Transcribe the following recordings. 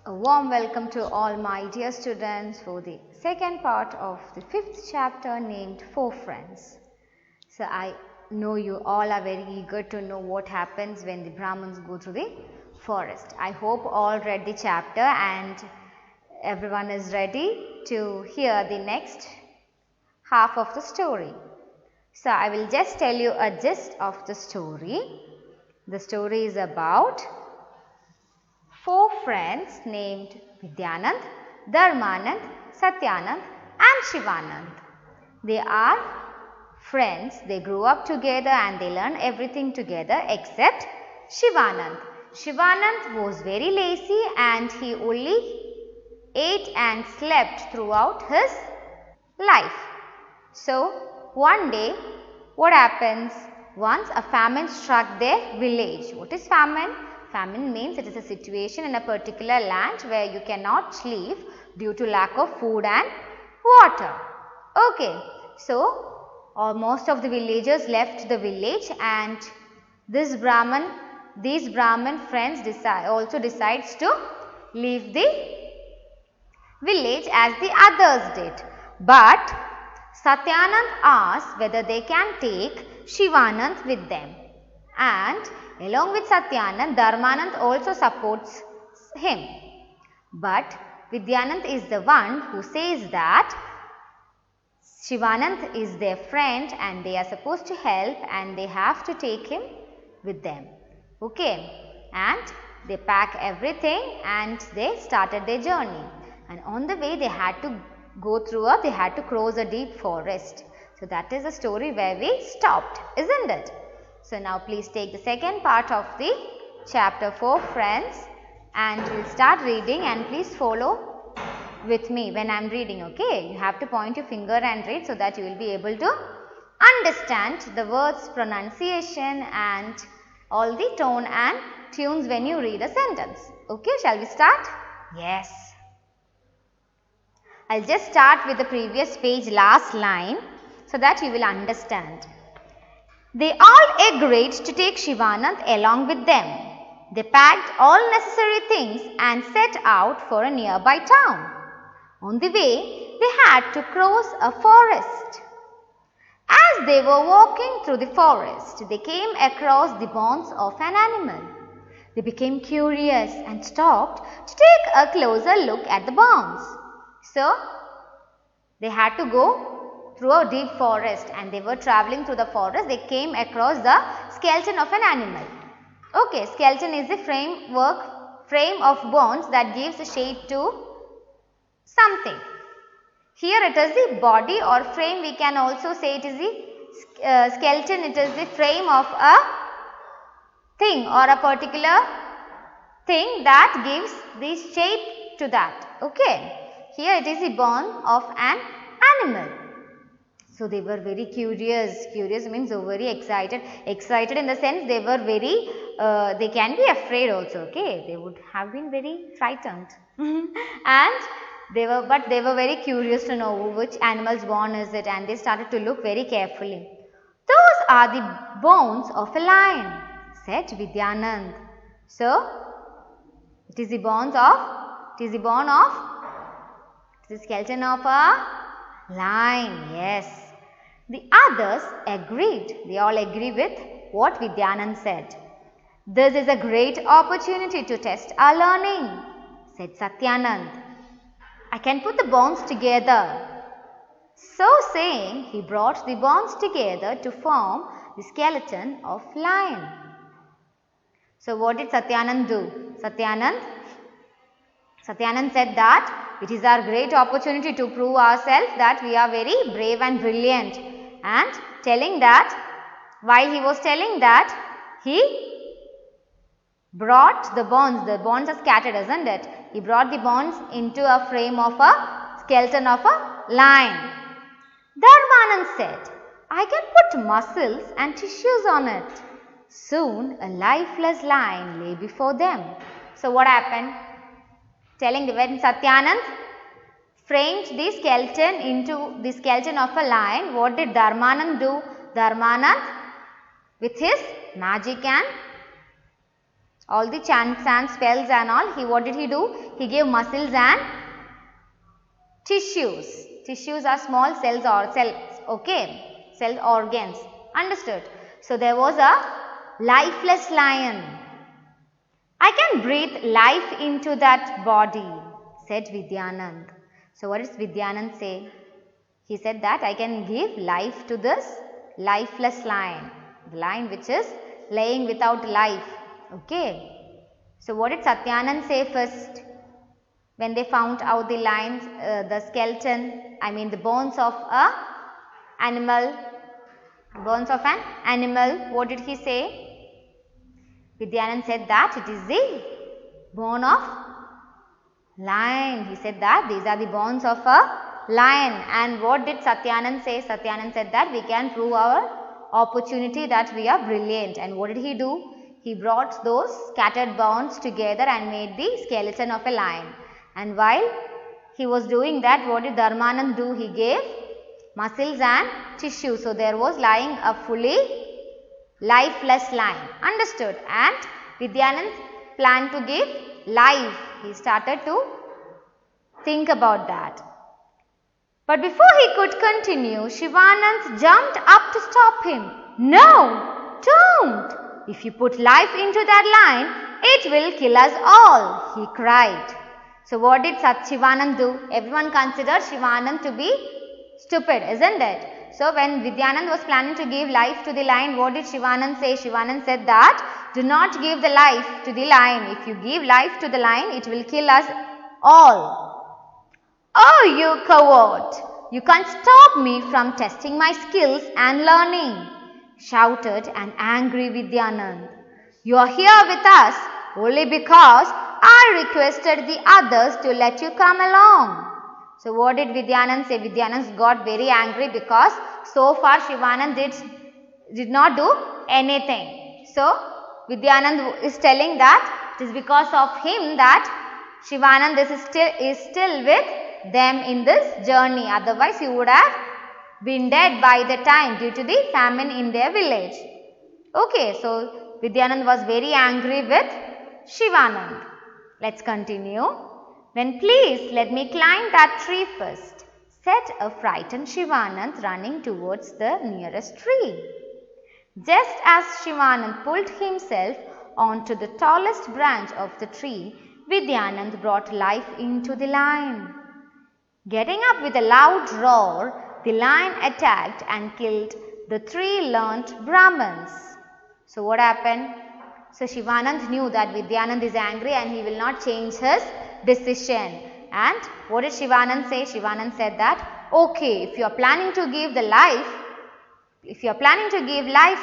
A warm welcome to all my dear students for the second part of the 5th chapter named 4 Friends. So I know you all are very eager to know what happens when the Brahmins go through the forest. I hope all read the chapter and everyone is ready to hear the next half of the story. So I will just tell you a gist of the story. The story is about 4 friends named Vidyanand, Dharmanand, Satyanand and Shivanand. They are friends, they grew up together and they learn everything together except Shivanand. Shivanand was very lazy and he only ate and slept throughout his life. So one day what happens? Once a famine struck their village. What is famine? Famine means it is a situation in a particular land where you cannot live due to lack of food and water. Okay, so most of the villagers left the village and these Brahmin friends also decides to leave the village as the others did. But Satyanand asked whether they can take Shivanand with them, and along with Satyanand, Dharmanand also supports him. But Vidyanand is the one who says that Shivanand is their friend and they are supposed to help and they have to take him with them. Okay, and they pack everything and they started their journey. And on the way they had to cross a deep forest. So that is the story where we stopped, isn't it? So now please take the second part of the chapter 4 Friends and we'll start reading and please follow with me when I am reading, okay? You have to point your finger and read so that you will be able to understand the words, pronunciation and all the tone and tunes when you read a sentence. Okay, shall we start? Yes. I'll just start with the previous page last line so that you will understand. They all agreed to take Shivanand along with them. They packed all necessary things and set out for a nearby town. On the way, they had to cross a forest. As they were walking through the forest, they came across the bones of an animal. They became curious and stopped to take a closer look at the bones. So, they had to go through a deep forest and they were travelling through the forest. They came across the skeleton of an animal. Okay, skeleton is the frame of bones that gives a shape to something. Here it is the body or frame. We can also say it is the skeleton. It is the frame of a thing or a particular thing that gives the shape to that. Okay. Here it is the bone of an animal. So they were very curious. Curious means they were very excited. Excited in the sense they were very, they can be afraid also. Okay, they would have been very frightened. And they were very curious to know which animal's bone is it, and they started to look very carefully. Those are the bones of a lion, said Vidyanand. So it is the skeleton of a lion, yes. The others agreed. They all agree with what Vidyanand said. This is a great opportunity to test our learning, said Satyanand. I can put the bones together. So saying, he brought the bones together to form the skeleton of lion. So what did Satyanand do? Satyanand said that it is our great opportunity to prove ourselves that we are very brave and brilliant. And telling that, while he was telling that, he brought the bones are scattered, isn't it? He brought the bones into a frame of a skeleton of a lion. Dharmanand said, I can put muscles and tissues on it. Soon a lifeless lion lay before them. So what happened? When Satyanand framed the skeleton into the skeleton of a lion, what did Dharmanand do? Dharmanand with his magic and All the chants and spells and all, what did he do? He gave muscles and tissues. Tissues are small cells or cells, okay, cell organs, understood. So there was a lifeless lion. I can breathe life into that body, said Vidyanand. So what does Vidyanand say? He said that I can give life to this lifeless lion, the lion which is laying without life, okay. So what did Satyanand say first? When they found out the lions, the skeleton, the bones of an animal, what did he say? Vidyanand said that it is the bone of lion. He said that these are the bones of a lion. And what did Satyanand say? Satyanand said that we can prove our opportunity that we are brilliant. And what did he do? He brought those scattered bones together and made the skeleton of a lion. And while he was doing that, what did Dharmanand do? He gave muscles and tissue. So there was lying a fully lifeless lion. Understood? And Vidyanand planned to give life. He started to think about that. But before he could continue, Shivanand jumped up to stop him. No, don't. If you put life into that lion, it will kill us all, he cried. So what did Shivanand do? Everyone considered Shivanand to be stupid, isn't it? So when Vidyanand was planning to give life to the lion, what did Shivanand say? Shivanand said that do not give the life to the lion. If you give life to the lion, it will kill us all. Oh, you coward! You can't stop me from testing my skills and learning, shouted an angry Vidyanand. You are here with us only because I requested the others to let you come along. So what did Vidyanand say? Vidyanand got very angry because so far Shivanand did not do anything. So Vidyanand is telling that it is because of him that Shivanand is still with them in this journey. Otherwise he would have been dead by the time due to the famine in their village. Okay, so Vidyanand was very angry with Shivanand. Let's continue. Then please let me climb that tree first, said a frightened Shivanand running towards the nearest tree. Just as Shivanand pulled himself onto the tallest branch of the tree, Vidyanand brought life into the lion. Getting up with a loud roar, the lion attacked and killed the 3 learnt Brahmins. So what happened? So Shivanand knew that Vidyanand is angry and he will not change his decision. And what did Shivanand say? Shivanand said that, okay, if you are planning to give life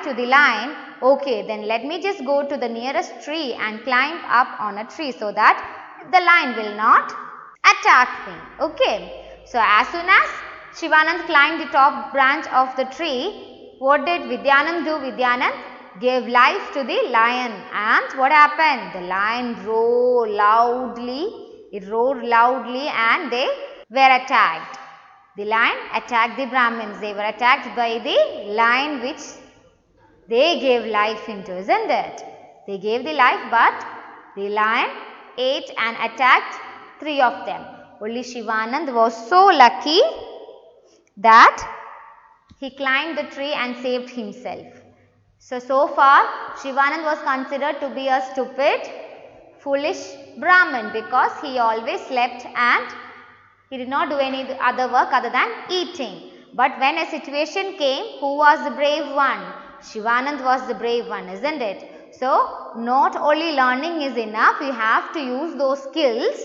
to the lion, okay, then let me just go to the nearest tree and climb up on a tree so that the lion will not attack me. Okay. So as soon as Shivanand climbed the top branch of the tree, what did Vidyanand do? Vidyanand gave life to the lion, and what happened? The lion roared loudly. It roared loudly and they were attacked. The lion attacked the Brahmins. They were attacked by the lion which they gave life into, isn't it? They gave the life, but the lion ate and attacked 3 of them. Only Shivanand was so lucky that he climbed the tree and saved himself. So far Shivanand was considered to be a stupid, foolish Brahmin because he always slept and he did not do any other work other than eating. But when a situation came, who was the brave one? Shivanand was the brave one, isn't it? So not only learning is enough, you have to use those skills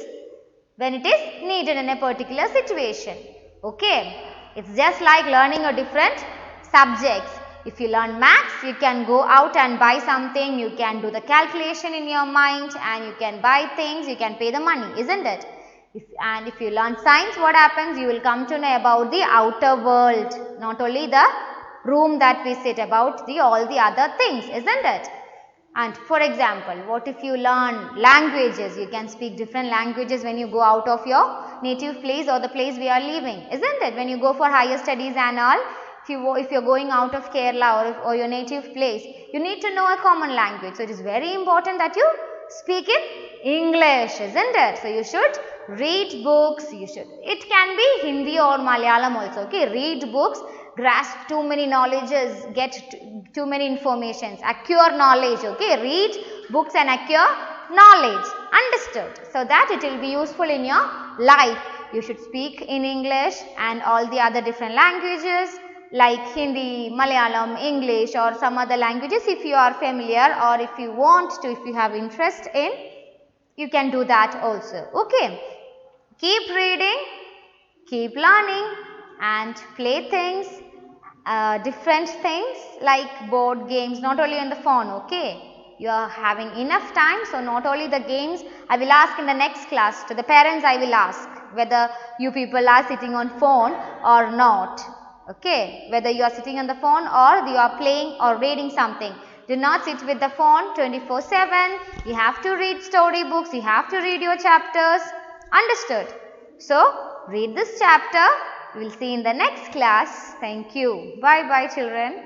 when it is needed in a particular situation. Okay, it's just like learning a different subjects. If you learn maths, you can go out and buy something, you can do the calculation in your mind and you can buy things, you can pay the money, isn't it? If you learn science, what happens? You will come to know about the outer world, not only the room that we sit, about all the other things, isn't it? And for example, what if you learn languages? You can speak different languages when you go out of your native place or the place we are living, isn't it? When you go for higher studies and all, if you're going out of Kerala or your native place, you need to know a common language. So it is very important that you speak in English, isn't it? So you should read books. It can be Hindi or Malayalam also. Okay, read books, grasp too many knowledges, get too many informations, acquire knowledge. Okay, read books and acquire knowledge. Understood? So that it will be useful in your life. You should speak in English and all the other different languages like Hindi, Malayalam, English or some other languages if you are familiar, or if you want to, if you have interest in, you can do that also. Okay. Keep reading, keep learning and play things, different things like board games, not only on the phone. Okay. You are having enough time, so not only the games, I will ask in the next class, to the parents I will ask whether you people are sitting on phone or not. Okay, whether you are sitting on the phone or you are playing or reading something. Do not sit with the phone 24/7. You have to read storybooks, you have to read your chapters. Understood? So, read this chapter. We will see in the next class. Thank you. Bye bye children.